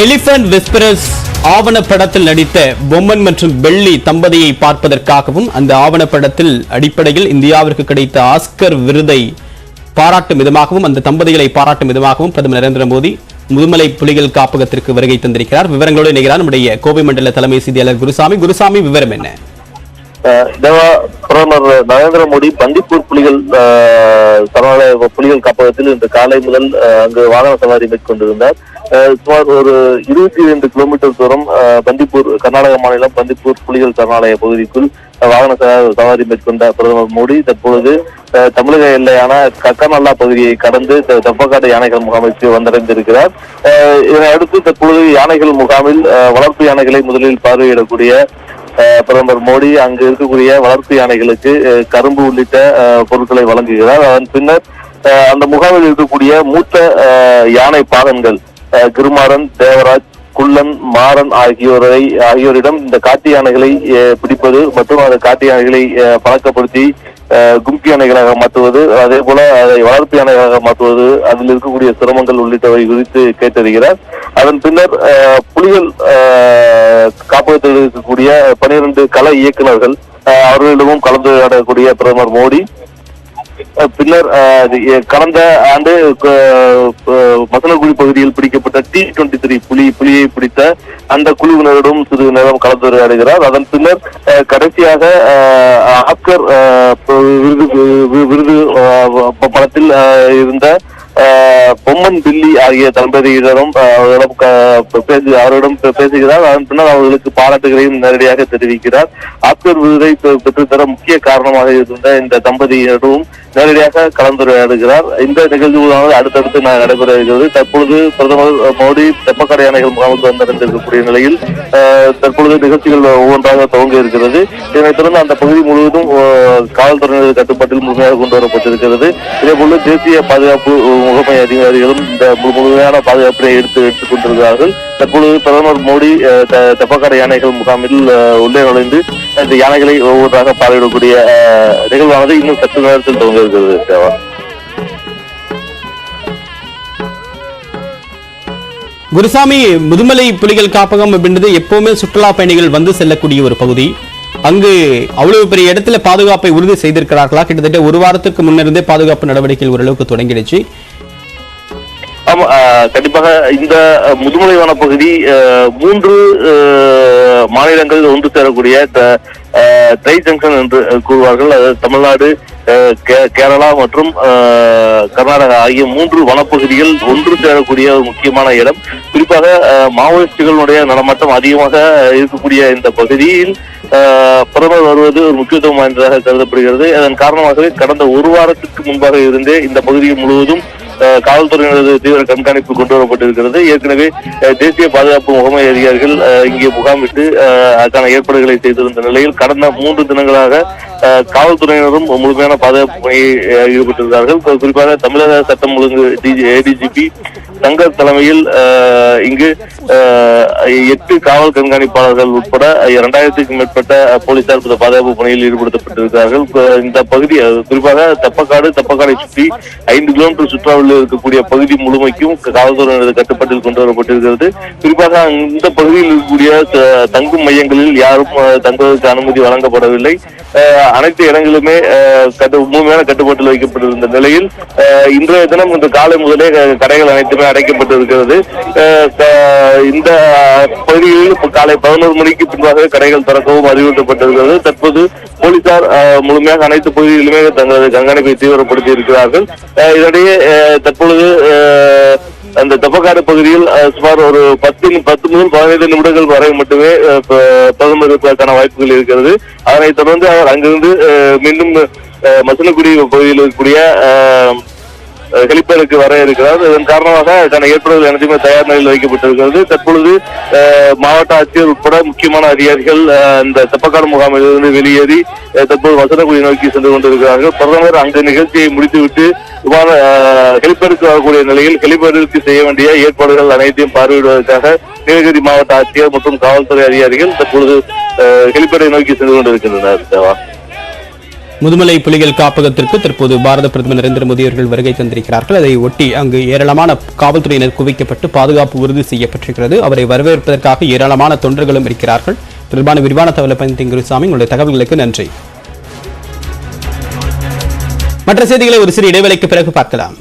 Elephant whisperers ஆவணப்படத்தில் நடித்த பொம்மன் மற்றும் belly தம்பதியை பார்ப்பதற்காகவும் அந்த ஆவணப்படத்தில் அடிப்படையில் இந்தியாவிற்கு கிடைத்த ஆஸ்கர் விருதை பாராட்டும் விதமாகவும் அந்த தம்பதிகளை பாராட்டும் விதமாகவும் பிரதமர் நரேந்திர மோடி முதுமலை புலிகள் காப்பகத்திற்கு வருகை தந்திருக்கிறார். விவரங்களோடு இணைகிறார் நம்முடைய கோவை மண்டல தலைமை செய்தியாளர் குருசாமி. விவரம் என்ன? பிரதமர் நரேந்திர மோடி பந்திப்பூர் புலிகள் காப்பகத்தில் இன்று காலை முதல் அங்கு வாகன சவாரி மேற்கொண்டிருந்தார். சுமார் ஒரு 22 கிலோமீட்டர் தூரம் பந்திப்பூர், கர்நாடக மாநிலம் பந்திப்பூர் புலிகள் சரணாலய பகுதிக்குள் வாகன சவாரி மேற்கொண்ட பிரதமர் மோடி தற்பொழுது தமிழக எல்லையான கக்கநல்லா பகுதியை கடந்து தெப்பக்காடு யானைகள் முகாமிற்கு வந்தடைந்திருக்கிறார். இதனை அடுத்து தற்பொழுது யானைகள் முகாமில் வளர்ப்பு யானைகளை முதலில் பார்வையிடக்கூடிய பிரதமர் மோடி அங்கு இருக்கக்கூடிய வளர்ப்பு யானைகளுக்கு கரும்பு உள்ளிட்ட பொருட்களை வழங்குகிறார். அதன் பின்னர் அந்த முகாமில் இருக்கக்கூடிய மூத்த யானை பாகன்கள் கிருமாறன், தேவராஜ், குள்ளன், மாறன் ஆகியோரிடம் இந்த காட்டு யானைகளை பிடிப்பது மற்றும் அந்த காட்டு யானைகளை பழக்கப்படுத்தி கும்கி யானைகளாக மாற்றுவது, அதே போல அதை வளர்ப்பு யானைகளாக மாற்றுவது, அதில் இருக்கக்கூடிய சிரமங்கள் உள்ளிட்டவை குறித்து கேட்டறிகிறார். அதன் பின்னர் புலிகள் காப்பகத்தில் இருக்கக்கூடிய 12 கள இயக்குநர்கள் அவர்களிடமும் கலந்துரையாடக்கூடிய பிரதமர் மோடி பின்னர் கடந்த ஆண்டு மசனகுடி பகுதியில் பிடிக்கப்பட்ட T-23 புலியை பிடித்த அந்த குழுவினரிடம் சிறிது நேரம் கலந்துரையாடுகிறார். அதன் பின்னர் கடைசியாக ஆஸ்கர் விருது படத்தில் இருந்த பொம்மன் பில்லி ஆகிய தம்பதியினரும் அவரிடம் பேசுகிறார். அதன் பின்னர் அவர்களுக்கு பாராட்டுகளையும் நேரடியாக தெரிவிக்கிறார். ஆஸ்கர் விருதை பெற்றுத்தர முக்கிய காரணமாக இருந்த இந்த தம்பதியினரும் நேரடியாக கலந்துரையாடுகிறார். இந்த நிகழ்வுகளானது அடுத்தடுத்து நடைபெற இருக்கிறது. தற்பொழுது பிரதமர் மோடி தெப்பக்காடு யானைகள் முகாமுக்கு வந்தடைந்திருக்கக்கூடிய நிலையில் தற்பொழுது நிகழ்ச்சிகள் ஒவ்வொன்றாக துவங்க இருக்கிறது. இதனைத் தொடர்ந்து அந்த பகுதி முழுவதும் காவல்துறையினர் கட்டுப்பாட்டில் முழுமையாக கொண்டு வரப்பட்டிருக்கிறது. இதேபோல தேசிய பாதுகாப்பு முகமை அதிகாரிகளும் இந்த முழுமையான பாதுகாப்பினை எடுத்துக் கொண்டிருக்கிறார்கள். தற்பொழுது பிரதமர் மோடி தெப்பக்காடு யானைகள் முகாமில் உள்ளே நுழைந்து இந்த யானைகளை ஒவ்வொன்றாக பார்வையிடக்கூடிய நிகழ்வானது இன்னும் சற்று நேரத்தில் துவங்க இருக்கிறது. தேவா, குருசாமி, முதுமலை புலிகள் காப்பகம் அப்படின்றது எப்பவுமே சுற்றுலா பயணிகள் வந்து செல்லக்கூடிய ஒரு பகுதி. அங்கு அவ்வளவு பெரிய இடத்துல பாதுகாப்பை உறுதி செய்திருக்கிறார்களா? கிட்டத்தட்ட ஒரு வாரத்துக்கு முன்னிருந்தே பாதுகாப்பு நடவடிக்கைகள் ஓரளவுக்கு தொடங்கிடுச்சு. ஆமா, கண்டிப்பாக இந்த முதுமலை வனப்பகுதி 3 மாநிலங்களில் ஒன்று சேரக்கூடிய ட்ரை ஜங்ஷன் என்று கூறுவார்கள். அது தமிழ்நாடு, கேரளா மற்றும் கர்நாடகா ஆகிய 3 வனப்பகுதிகள் ஒன்று சேரக்கூடிய ஒரு முக்கியமான இடம். குறிப்பாக மாவோயிஸ்டுகளுடைய நடமாட்டம் அதிகமாக இருக்கக்கூடிய இந்த பகுதியில் பிரதமர் வருவது ஒரு முக்கியத்துவம் வாய்ந்ததாக கருதப்படுகிறது. அதன் காரணமாகவே கடந்த ஒரு வாரத்திற்கு முன்பாக இருந்தே இந்த பகுதி முழுவதும் காவல்துறையினரது தீவிர கண்காணிப்பு கொண்டு வரப்பட்டிருக்கிறது. ஏற்கனவே தேசிய பாதுகாப்பு முகமை அதிகாரிகள் இங்கே முகாமிட்டு அதற்கான ஏற்பாடுகளை செய்திருந்த நிலையில் கடந்த 3 தினங்களாக காவல்துறையினரும் முழுமையான பாதுகாப்பு பணியில் ஈடுபட்டிருந்தார்கள். குறிப்பாக தமிழக சட்டம் ஒழுங்கு ADGP சங்கர் தலைமையில் இங்கு 8 காவல் கண்காணிப்பாளர்கள் உட்பட 2000க்கும் மேற்பட்ட போலீசார் பாதுகாப்பு பணியில் ஈடுபடுத்தப்பட்டிருக்கிறார்கள். இந்த பகுதி குறிப்பாக தப்பக்காடை சுற்றி 5 கிலோமீட்டர் சுற்றுலாவில் இருக்கக்கூடிய பகுதி முழுமைக்கும் காவல்துறையினரது கட்டுப்பாட்டில் கொண்டு வரப்பட்டிருக்கிறது. குறிப்பாக இந்த பகுதியில் இருக்கக்கூடிய தங்கும் மையங்களில் யாரும் தங்குவதற்கு அனுமதி வழங்கப்படவில்லை. அனைத்து இடங்களுமே முழுமையான கட்டுப்பாட்டில் வைக்கப்பட்டிருந்த நிலையில் இன்றைய தினம் இன்று காலை முதலே கடைகள் அனைத்துமே அடைக்கப்பட்டிருக்கிறது. இந்த பகுதிகளில் காலை 11 மணிக்கு பின்பாக கடைகள் திறக்கவும் அறிவுறுத்தப்பட்டிருக்கிறது. தற்போது போலீசார் முழுமையாக அனைத்து பகுதிகளிலுமே தங்களது கண்காணிப்பை தீவிரப்படுத்தி இருக்கிறார்கள். இதனிடையே தற்பொழுது அந்த தெப்பக்காடு பகுதியில் சுமார் ஒரு 10 முதல் 15 நிமிடங்கள் வரை மட்டுமே பிரதமர் இருப்பதற்கான வாய்ப்புகள் இருக்கிறது. அதனைத் தொடர்ந்து அவர் அங்கிருந்து மீண்டும் மசனகுடி பகுதியில் இருக்கக்கூடிய ஹெலிபேடுக்கு வர இருக்கிறார். இதன் காரணமாக அதற்கான ஏற்பாடுகள் அனைத்துமே தயார் நிலையில் வைக்கப்பட்டிருக்கிறது. தற்பொழுது மாவட்ட ஆட்சியர் உட்பட முக்கியமான அதிகாரிகள் இந்த தெப்பக்காடு முகாமிலிருந்து வெளியேறி தற்போது மசனகுடி நோக்கி சென்று கொண்டிருக்கிறார்கள். பிரதமர் அங்கு நிகழ்ச்சியை முடித்துவிட்டு ஹெலிபேடுக்கு வரக்கூடிய நிலையில் ஹெலிபேடுக்கு செய்ய வேண்டிய ஏற்பாடுகள் அனைத்தையும் பார்வையிடுவதற்காக நீலகிரி மாவட்ட ஆட்சியர் மற்றும் காவல்துறை அதிகாரிகள் தற்பொழுது ஹெலிபேடை நோக்கி சென்று கொண்டிருக்கின்றனர். முதுமலை புலிகள் காப்பகத்திற்கு தற்போது பாரத பிரதமர் நரேந்திர மோடி அவர்கள் வருகை தந்திருக்கிறார்கள். அதை ஒட்டி அங்கு ஏராளமான காவல்துறையினர் குவிக்கப்பட்டு பாதுகாப்பு உறுதி செய்யப்பட்டிருக்கிறது. அவரை வரவேற்பதற்காக ஏராளமான தொண்டர்களும் இருக்கிறார்கள். தொடர்பான விரிவான தகவலை பதிவு குருசாமி, உங்களுடைய தகவல்களுக்கு நன்றி. மற்ற செய்திகளை ஒரு சிறு இடைவேளைக்கு பிறகு பார்க்கலாம்.